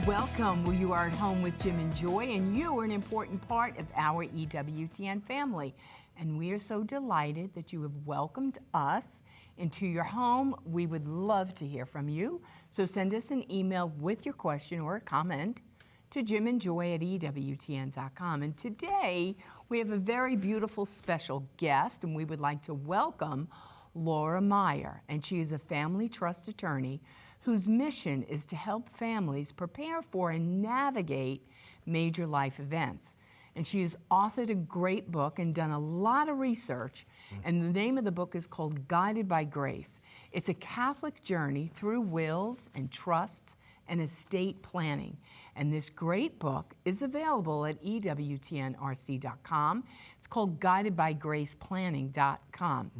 Welcome. Well, you are at home with Jim and Joy, and you are an important part of our EWTN family. And we are so delighted that you have welcomed us into your home. We would love to hear from you. So send us an email with your question or a comment to jimandjoy@ewtn.com. And today we have a very beautiful special guest, and we would like to welcome Laura Meyer. And she is a family trust attorney whose mission is to help families prepare for and navigate major life events. And she has authored a great book and done a lot of research. And the name of the book is called Guided by Grace. It's a Catholic journey through wills and trusts and estate planning. And this great book is available at ewtnrc.com. It's called guidedbygraceplanning.com.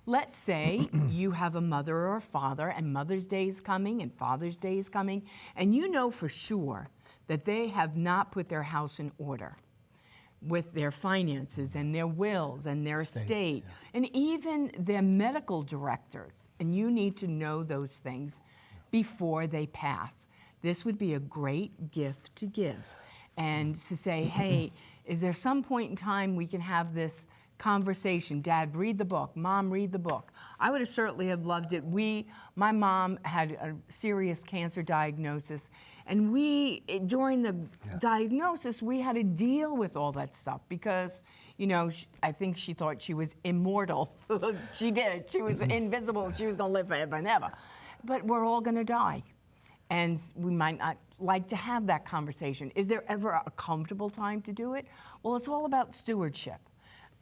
Let's say you have a mother or a father, and Mother's Day is coming and Father's Day is coming, and you know for sure that they have not put their house in order with their finances and their wills and their estate, and even their medical directors. And you need to know those things before they pass. This would be a great gift to give, and to say, hey, is there some point in time we can have this conversation? Dad, read the book. Mom, read the book. I would have certainly have loved it. My mom had a serious cancer diagnosis, and during the diagnosis, we had to deal with all that stuff because, you know, I think she thought she was immortal. She did. She was invisible. She was going to live forever and ever. But we're all going to die, and we might not like to have that conversation. Is there ever a comfortable time to do it? Well, it's all about stewardship.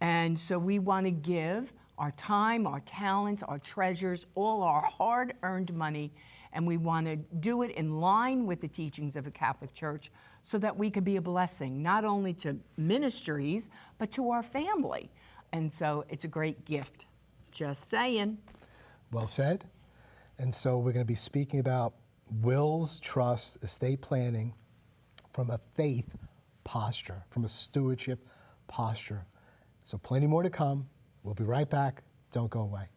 And so we want to give our time, our talents, our treasures, all our hard-earned money, and we want to do it in line with the teachings of the Catholic Church so that we could be a blessing, not only to ministries, but to our family. And so it's a great gift. Just saying. Well said. And so we're going to be speaking about wills, trust, estate planning from a faith posture, from a stewardship posture. So plenty more to come. We'll be right back. Don't go away.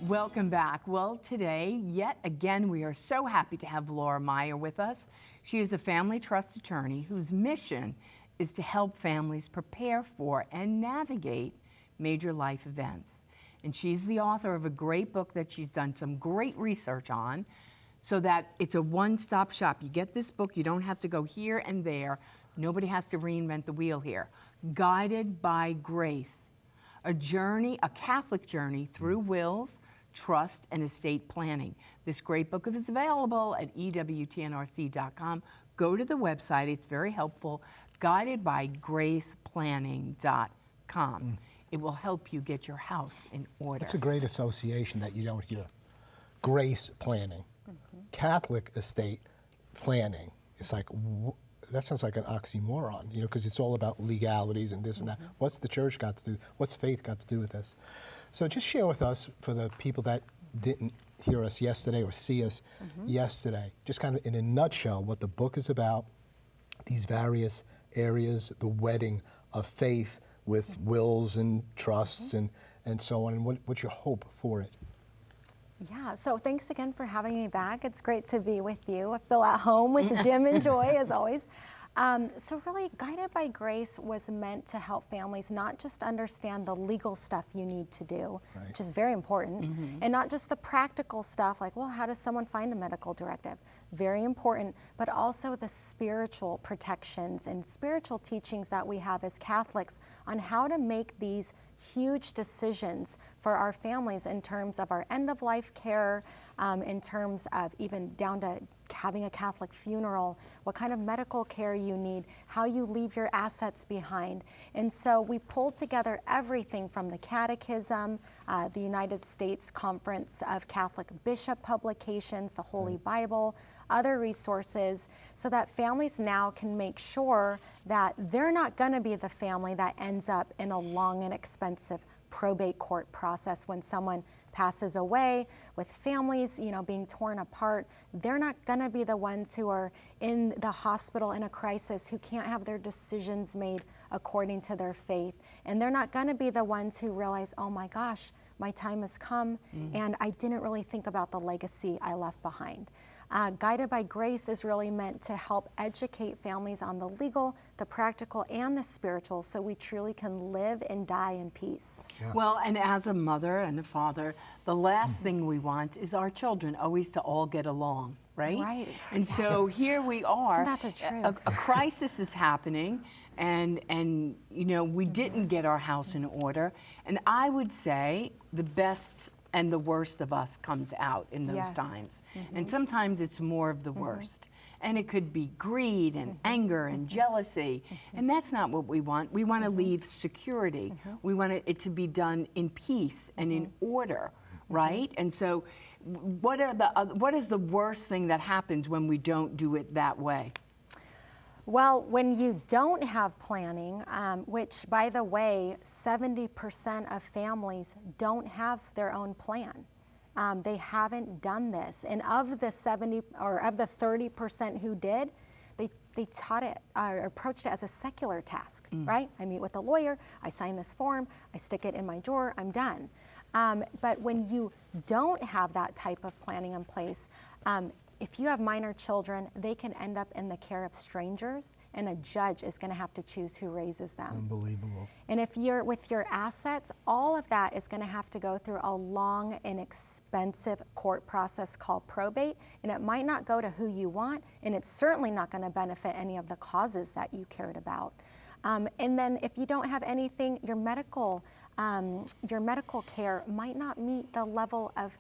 Welcome back. Well, today, yet again, we are so happy to have Laura Meyer with us. She is a family trust attorney whose mission is to help families prepare for and navigate major life events. And she's the author of a great book that she's done some great research on, so that it's a one-stop shop. You get this book, you don't have to go here and there. Nobody has to reinvent the wheel here. Guided by Grace, a journey, a Catholic journey through wills, trust, and estate planning. This great book is available at ewtnrc.com. Go to the website, it's very helpful, guidedbygraceplanning.com. It will help you get your house in order. It's a great association that you don't hear. Grace planning, Catholic estate planning. It's like, that sounds like an oxymoron, you know, because it's all about legalities and this and that. What's the church got to do? What's faith got to do with this? So just share with us, for the people that didn't hear us yesterday or see us yesterday, just kind of in a nutshell what the book is about, these various areas, the wedding of faith with wills and trusts and so on, and what's your hope for it? Yeah, so thanks again for having me back. It's great to be with you. I feel at home with Jim and Joy, as always. So really, Guided by Grace was meant to help families not just understand the legal stuff you need to do, which is very important, and not just the practical stuff like, well, how does someone find a medical directive? Very important, but also the spiritual protections and spiritual teachings that we have as Catholics on how to make these huge decisions for our families in terms of our end-of-life care, in terms of even down to having a Catholic funeral, what kind of medical care you need, how you leave your assets behind. And so we pulled together everything from the Catechism, the United States Conference of Catholic Bishop publications, the Holy Bible, other resources, so that families now can make sure that they're not going to be the family that ends up in a long and expensive probate court process when someone passes away, with families, being torn apart. They're not going to be the ones who are in the hospital in a crisis, who can't have their decisions made according to their faith. And they're not going to be the ones who realize, oh my gosh, my time has come, and I didn't really think about the legacy I left behind. Guided by Grace is really meant to help educate families on the legal, the practical, and the spiritual, so we truly can live and die in peace. Yeah. Well, and as a mother and a father, the last thing we want is our children always to all get along, right? Right. And so here we are. Isn't that the truth? A crisis is happening, and we didn't get our house in order. And I would say the best and the worst of us comes out in those Yes. times. And sometimes it's more of the worst. And it could be greed and anger and jealousy. And that's not what we want. We want to leave security. We want it to be done in peace and in order, right? And so what is the worst thing that happens when we don't do it that way? Well, when you don't have planning, which, by the way, 70% of families don't have their own plan. They haven't done this. And of the 30% who did, they taught it or approached it as a secular task, right? I meet with a lawyer, I sign this form, I stick it in my drawer, I'm done. But when you don't have that type of planning in place, if you have minor children, they can end up in the care of strangers, and a judge is going to have to choose who raises them. Unbelievable. And if you're with your assets, all of that is going to have to go through a long and expensive court process called probate, and it might not go to who you want, and it's certainly not going to benefit any of the causes that you cared about. And then if you don't have anything, your medical care might not meet the level of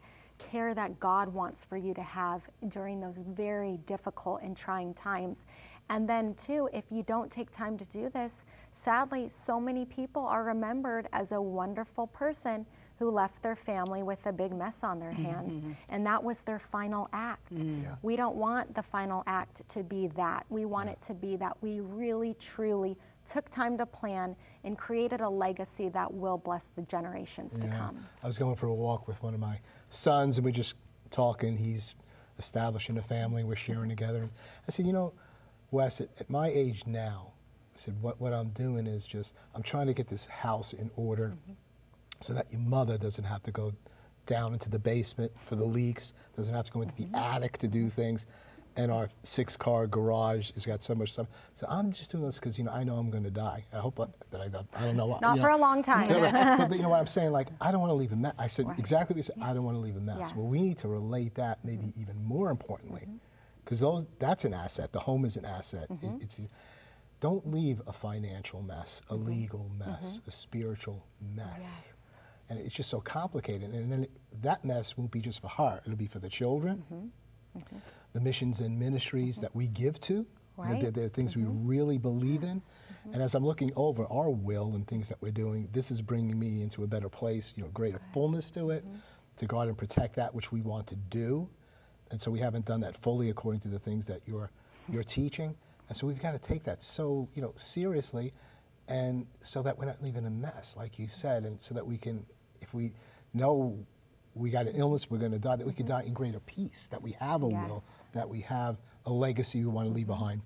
care that God wants for you to have during those very difficult and trying times. And then too, if you don't take time to do this, sadly, so many people are remembered as a wonderful person who left their family with a big mess on their hands. And that was their final act. Yeah. We don't want the final act to be that. We want it to be that we really, truly took time to plan and created a legacy that will bless the generations to come. I was going for a walk with one of my sons, and we're just talking. He's establishing a family. We're sharing together. And I said, Wes, at my age now, I said, what I'm doing is I'm trying to get this house in order so that your mother doesn't have to go down into the basement for the leaks, doesn't have to go into the attic to do things. And our 6-car garage has got so much stuff. So I'm just doing this because, I know I'm going to die. I hope that I don't know what. Not for a long time. But you know what I'm saying? Like, I don't want to leave a mess. I said exactly what you said. I don't want to leave a mess. Yes. Well, we need to relate that maybe even more importantly, because that's an asset. The home is an asset. Don't leave a financial mess, a legal mess, a spiritual mess. Yes. And it's just so complicated. And then that mess won't be just for her. It'll be for the children. The missions and ministries that we give to, Right. they're things we really believe in. And as I'm looking over our will and things that we're doing, this is bringing me into a better place, greater fullness to it, to guard and protect that which we want to do. And so we haven't done that fully according to the things that you're teaching. And so we've got to take that so seriously, and so that we're not leaving a mess, like you said, and so that we can, if we know we got an illness, we're going to die, that we can die in greater peace, that we have a will, Yes. that we have a legacy we want to leave behind.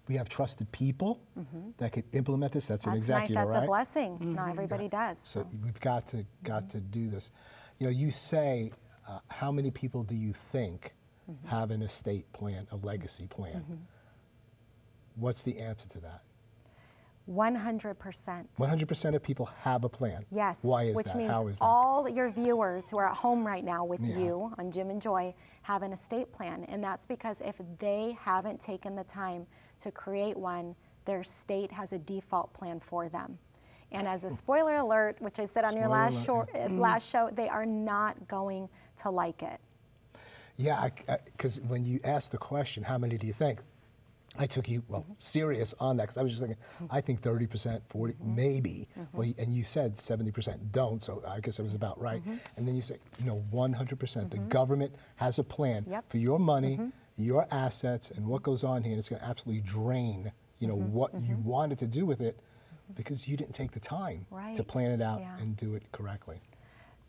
We have trusted people that could implement this. That's an That's nice. executor, That's right? a blessing. Not everybody does. So we've got to do this. You say, how many people do you think have an estate plan, a legacy plan? What's the answer to that? 100%. 100% of people have a plan. Yes. Why is which that? means How is that? all your viewers who are at home right now with Yeah. you on Jim and Joy have an estate plan. And that's because if they haven't taken the time to create one, their state has a default plan for them. And as a spoiler alert, which I said on your Spoiler last alert, show, last show, they are not going to like it. Yeah, because when you asked the question, how many do you think? I took you, serious on that, because I was just thinking, I think 30%, 40, maybe. Well, and you said 70% don't, so I guess it was about right. And then you said, 100%. The government has a plan for your money, your assets, and what goes on here, and it's going to absolutely drain, what you wanted to do with it, because you didn't take the time to plan it out and do it correctly.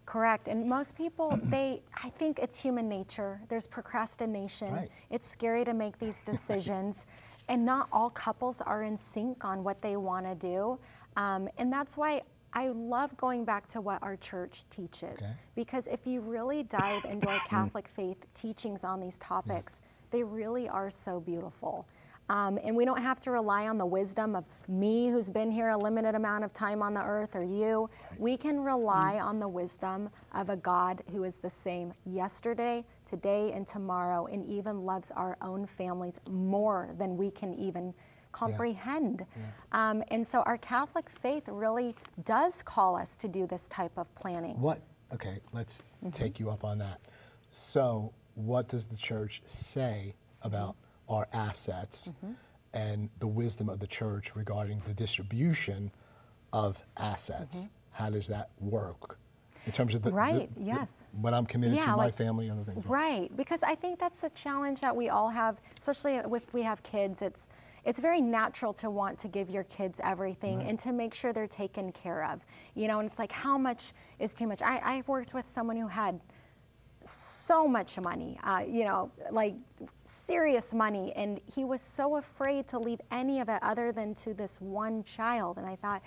Correct. And most people, I think it's human nature. There's procrastination. Right. It's scary to make these decisions. And not all couples are in sync on what they want to do. And that's why I love going back to what our church teaches. Okay. Because if you really dive into our Catholic faith teachings on these topics, they really are so beautiful. And we don't have to rely on the wisdom of me, who's been here a limited amount of time on the earth, or you. We can rely on the wisdom of a God who is the same yesterday, today, and tomorrow, and even loves our own families more than we can even comprehend. And so our Catholic faith really does call us to do this type of planning. Okay, let's take you up on that. So what does the church say about our assets and the wisdom of the church regarding the distribution of assets? How does that work in terms of what I'm committed to my family and other things? Right, because I think that's a challenge that we all have, especially if we have kids. It's very natural to want to give your kids everything and to make sure they're taken care of. And it's like, how much is too much? I've worked with someone who had so much money, like serious money, and he was so afraid to leave any of it other than to this one child. And I thought,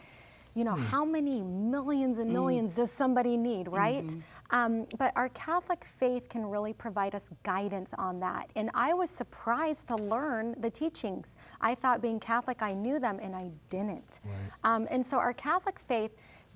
how many millions and millions does somebody need, right? But our Catholic faith can really provide us guidance on that. And I was surprised to learn the teachings. I thought, being Catholic, I knew them, and I didn't. And so our Catholic faith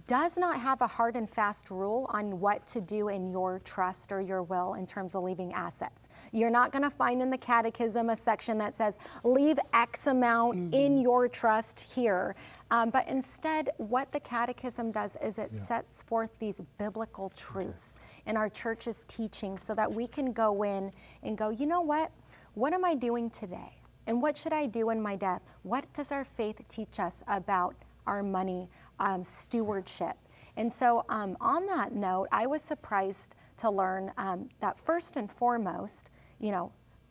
does not have a hard and fast rule on what to do in your trust or your will in terms of leaving assets. You're not going to find in the catechism a section that says, leave X amount in your trust here. But instead, what the catechism does is it sets forth these biblical truths in our church's teaching, so that we can go in and go, you know what? What am I doing today? And what should I do in my death? What does our faith teach us about our money, stewardship? And so on that note, I was surprised to learn that first and foremost,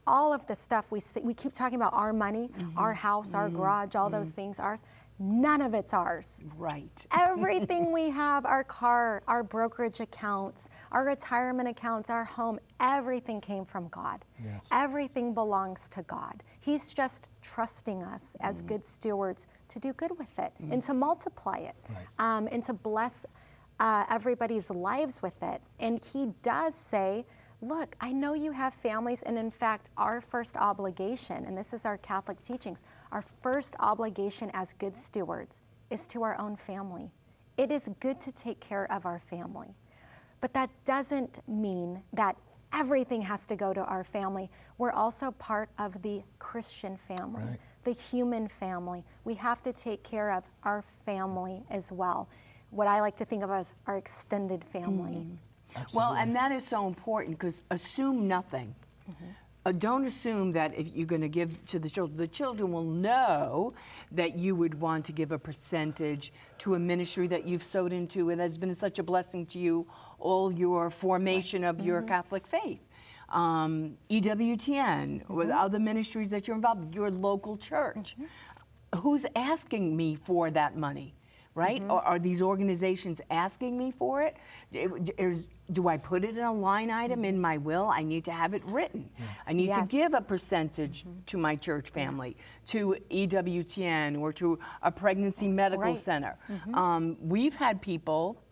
all of the stuff we keep talking about, our money, our house, our garage, all those things, ours. None of it's ours. Right. Everything we have, our car, our brokerage accounts, our retirement accounts, our home, everything came from God. Everything belongs to God. He's just trusting us as good stewards to do good with it and to multiply it and to bless everybody's lives with it. And he does say, look, I know you have families, and in fact, our first obligation, and this is our Catholic teachings, our first obligation as good stewards is to our own family. It is good to take care of our family. But that doesn't mean that everything has to go to our family. We're also part of the Christian family, the human family. We have to take care of our family as well. What I like to think of as our extended family. Well, and that is so important, because assume nothing. Don't assume that if you're going to give to the children will know that you would want to give a percentage to a ministry that you've sowed into and has been such a blessing to you all your formation of your Catholic faith. EWTN, with other ministries that you're involved with, your local church. Who's asking me for that money? Right? Are these organizations asking me for it? Do I put it in a line item in my will? I need to have it written. I need to give a percentage to my church family, to EWTN, or to a pregnancy medical center. We've had people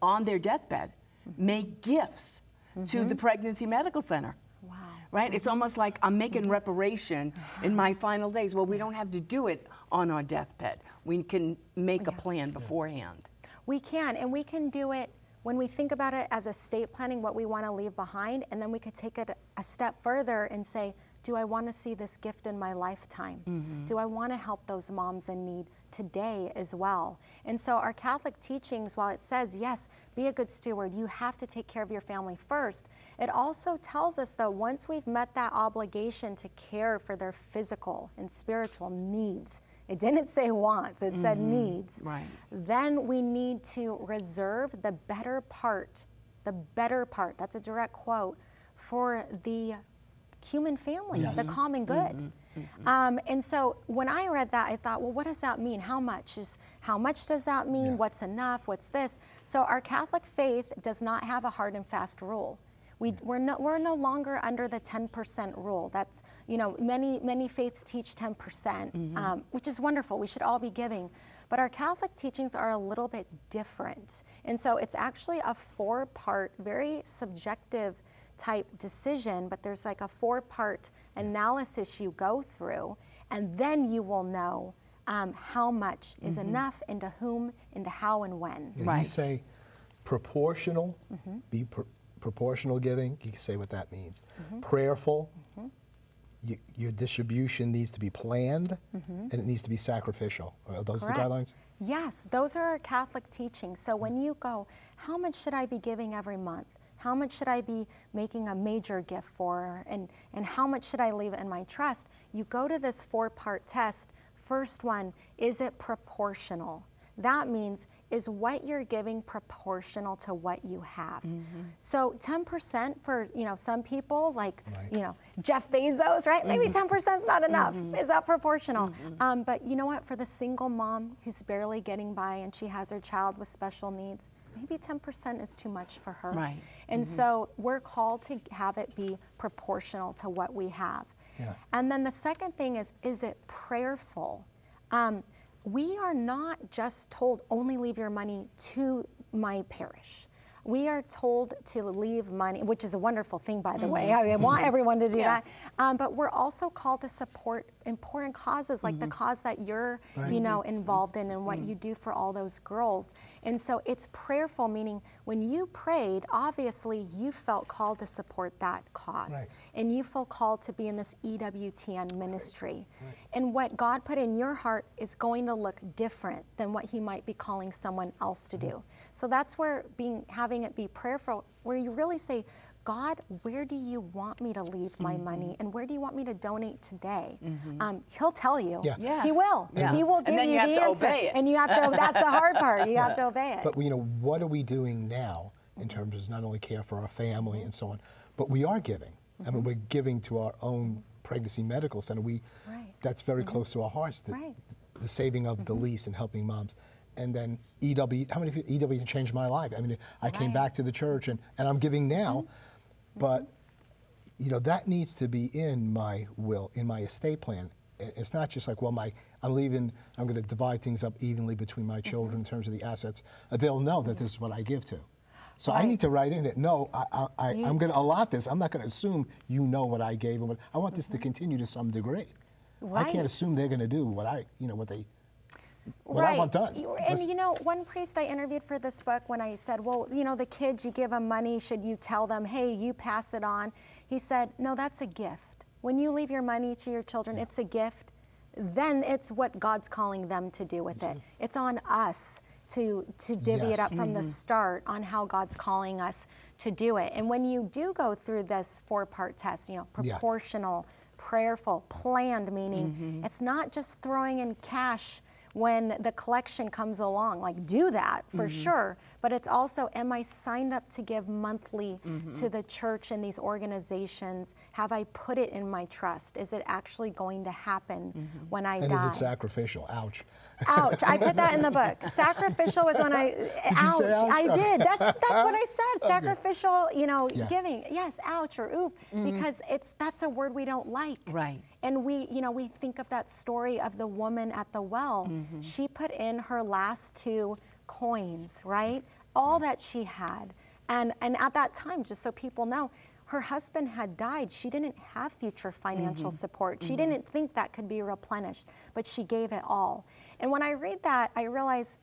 on their deathbed make gifts to the pregnancy medical center. Wow. Right? It's almost like I'm making reparation in my final days. Well, we don't have to do it on our deathbed. We can make a plan beforehand. We can, and we can do it when we think about it as estate planning, what we want to leave behind, and then we could take it a step further and say, do I want to see this gift in my lifetime? Do I want to help those moms in need today as well? And so our Catholic teachings, while it says, yes, be a good steward, you have to take care of your family first, it also tells us that once we've met that obligation to care for their physical and spiritual needs, it didn't say wants, it said needs, Right. then we need to reserve the better part, that's a direct quote, for the human family, Yes. the common good. And so when I read that, I thought, well, what does that mean? How much does that mean? Yeah. What's enough? What's this? So our Catholic faith does not have a hard and fast rule. We're no longer under the 10% rule. That's, many faiths teach 10%, which is wonderful. We should all be giving. But our Catholic teachings are a little bit different. And so it's actually a 4-part, very subjective type decision, but there's like a 4-part analysis you go through, and then you will know how much is enough, and to whom, and to how, and when. You Right. say proportional, be proportional giving, you can say what that means. Prayerful, your distribution needs to be planned, and it needs to be sacrificial. Are those Correct. the guidelines? Yes, those are our Catholic teachings. So when you go, how much should I be giving every month? How much should I be making a major gift for? And how much should I leave in my trust? You go to this 4-part test. First one, is it proportional? That means, is what you're giving proportional to what you have? So 10% for, some people, like, Right. Jeff Bezos, right? Maybe 10% is not enough. Is that proportional? But you know what? For the single mom who's barely getting by and she has her child with special needs, maybe 10% is too much for her. Right. And so we're called to have it be proportional to what we have. Yeah. And then the second thing is it prayerful? We are not just told only leave your money to my parish. We are told to leave money, which is a wonderful thing, by the way. I want everyone to do that. But we're also called to support important causes, like the cause that you're, involved in, and what you do for all those girls. And so it's prayerful, meaning when you prayed, obviously you felt called to support that cause. Right. And you feel called to be in this EWTN ministry. Right. And what God put in your heart is going to look different than what he might be calling someone else to do. So that's where having it be prayerful, where you really say, God, where do you want me to leave my money, and where do you want me to donate today? He'll tell you. Yeah. Yes. He will. Yeah. He will And give then you you have the to answer. obey it. And you have to, that's the hard part. You have to obey it. But what are we doing now in terms of not only care for our family and so on, but we are giving. I mean, we're giving to our own pregnancy medical center. Right. That's very close to our hearts, the saving of the least and helping moms. And then EW, how many people, EW changed my life. I mean, I came back to the church and I'm giving now, but that needs to be in my will, in my estate plan. It's not just like, well, I'm leaving, I'm going to divide things up evenly between my children in terms of the assets. They'll know that this is what I give to. So I need to write in it, no, I'm going to allot this. I'm not going to assume you know what I gave them. I want this to continue to some degree. Right. I can't assume they're going to do what I want done. And one priest I interviewed for this book, when I said, well, the kids, you give them money, should you tell them, hey, you pass it on? He said, no, that's a gift. When you leave your money to your children, it's a gift. Then it's what God's calling them to do with it. It's on us to divvy it up from the start on how God's calling us to do it. And when you do go through this 4-part test, proportional, prayerful, planned, meaning it's not just throwing in cash when the collection comes along. Like, do that for sure, but it's also, am I signed up to give monthly to the church and these organizations? Have I put it in my trust? Is it actually going to happen when I die? And is it sacrificial? Ouch. Ouch. I put that in the book. Sacrificial was when I, ouch. I did. That's what I said. Sacrificial, giving. Yes, ouch or oof, because that's a word we don't like. Right. And we think of that story of the woman at the well. She put in her last 2 coins, right? All that she had. And at that time, just so people know, her husband had died. She didn't have future financial support. She didn't think that could be replenished, but she gave it all. And when I read that, I realize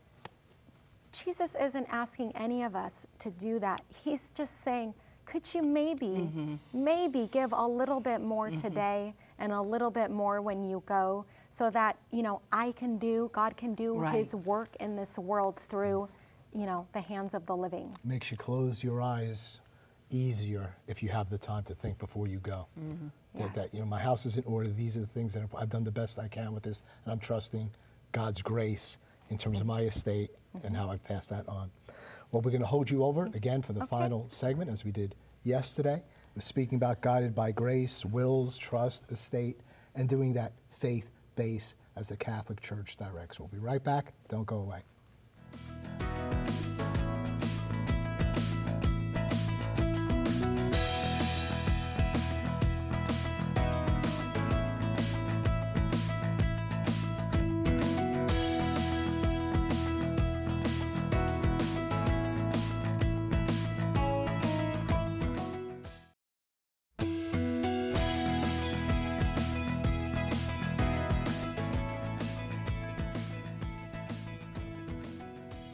Jesus isn't asking any of us to do that. He's just saying, could you maybe give a little bit more today and a little bit more when you go, so that, you know, God can do Right. his work in this world through, you know, the hands of the living. Makes you close your eyes easier if you have the time to think before you go. Yes. That, you know, my house is in order. These are the things that I've done the best I can with this, and I'm trusting God's grace in terms of my estate and how I pass that on. Well, we're going to hold you over again for the final segment, as we did yesterday. We're speaking about guided by grace, wills, trust, estate, and doing that faith-based as the Catholic Church directs. We'll be right back. Don't go away.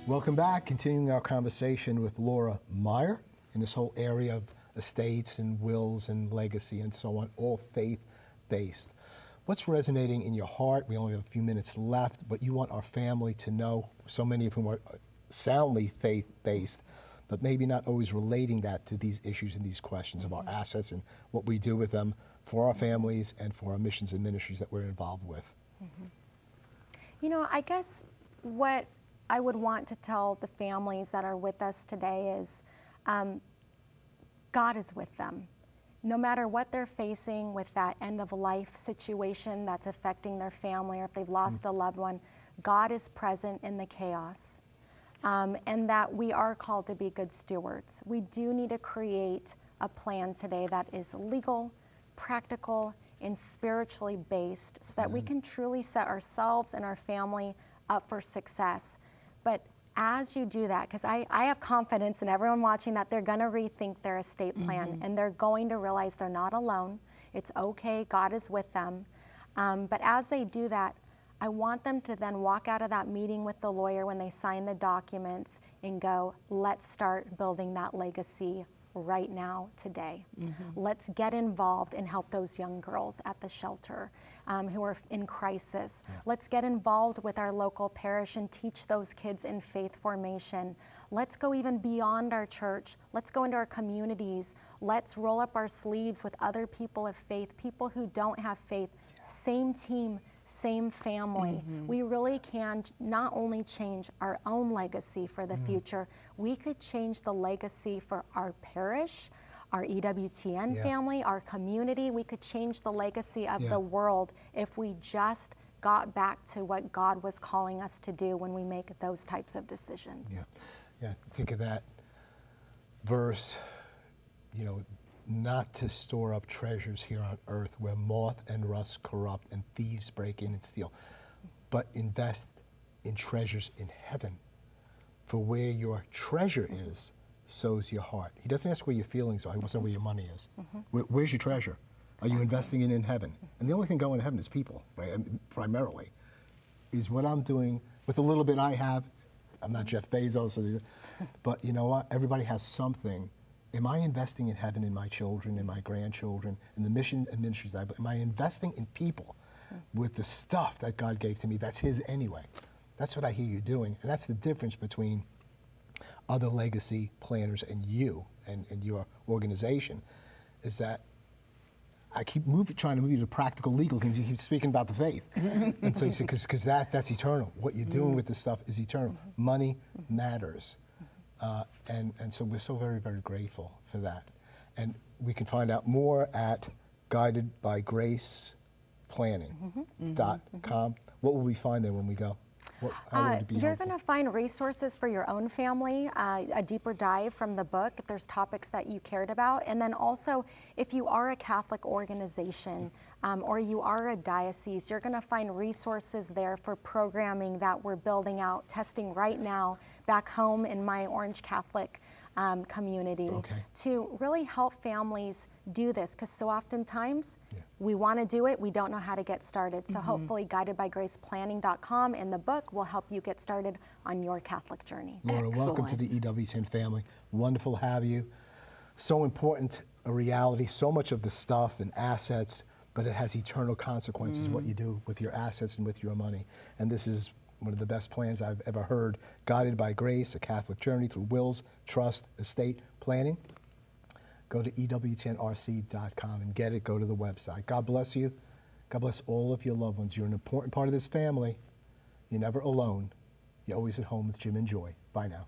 Welcome back, continuing our conversation with Laura Meyer in this whole area of estates and wills and legacy and so on, all faith-based. What's resonating in your heart? We only have a few minutes left, but you want our family to know, so many of whom are soundly faith-based, but maybe not always relating that to these issues and these questions of our assets and what we do with them for our families and for our missions and ministries that we're involved with. You know, I guess what I would want to tell the families that are with us today is God is with them. No matter what they're facing with that end of life situation that's affecting their family, or if they've lost a loved one, God is present in the chaos. And that we are called to be good stewards. We do need to create a plan today that is legal, practical, and spiritually based, so that we can truly set ourselves and our family up for success. But as you do that, because I have confidence in everyone watching that they're going to rethink their estate plan, and they're going to realize they're not alone. It's okay, God is with them. But as they do that, I want them to then walk out of that meeting with the lawyer when they sign the documents and go, let's start building that legacy right now, today. Let's get involved and help those young girls at the shelter who are in crisis. Let's get involved with our local parish and teach those kids in faith formation. Let's go even beyond our church. Let's go into our communities. Let's roll up our sleeves with other people of faith, people who don't have faith. Same team, same family. We really can not only change our own legacy for the future, we could change the legacy for our parish, our EWTN family, our community. We could change the legacy of the world if we just got back to what God was calling us to do when we make those types of decisions. Yeah, think of that verse, you know, not to store up treasures here on earth where moth and rust corrupt and thieves break in and steal, but invest in treasures in heaven. For where your treasure is, so's your heart. He doesn't ask where your feelings are. He wants to know where your money is. Where's your treasure? Are you investing it in heaven? And the only thing going to heaven is people, right? And primarily, is what I'm doing with the little bit I have. I'm not Jeff Bezos, but you know what? Everybody has something. Am I investing in heaven, in my children, in my grandchildren, in the mission and ministries that I believe? Am I investing in people with the stuff that God gave to me that's His anyway? That's what I hear you doing. And that's the difference between other legacy planners and you and your organization, is that I keep trying to move you to practical legal things. You keep speaking about the faith. And so you said, because that's eternal. What you're doing with this stuff is eternal. Money matters. And so we're so very, very grateful for that. And we can find out more at guidedbygraceplanning.com. What will we find there when we go? You're going to find resources for your own family, a deeper dive from the book if there's topics that you cared about. And then also, if you are a Catholic organization or you are a diocese, you're going to find resources there for programming that we're building out, testing right now back home in my Orange Catholic community to really help families do this, because so oftentimes we want to do it, we don't know how to get started. So hopefully guidedbygraceplanning.com and the book will help you get started on your Catholic journey. Laura, welcome to the EWTN family. Wonderful to have you. so important a reality, so much of the stuff and assets, but it has eternal consequences, what you do with your assets and with your money. And this is one of the best plans I've ever heard, guided by grace, a Catholic journey through wills, trust, estate planning. Go to ewtnrc.com and get it. Go to the website. God bless you. God bless all of your loved ones. You're an important part of this family. You're never alone. You're always at home with Jim and Joy. Bye now.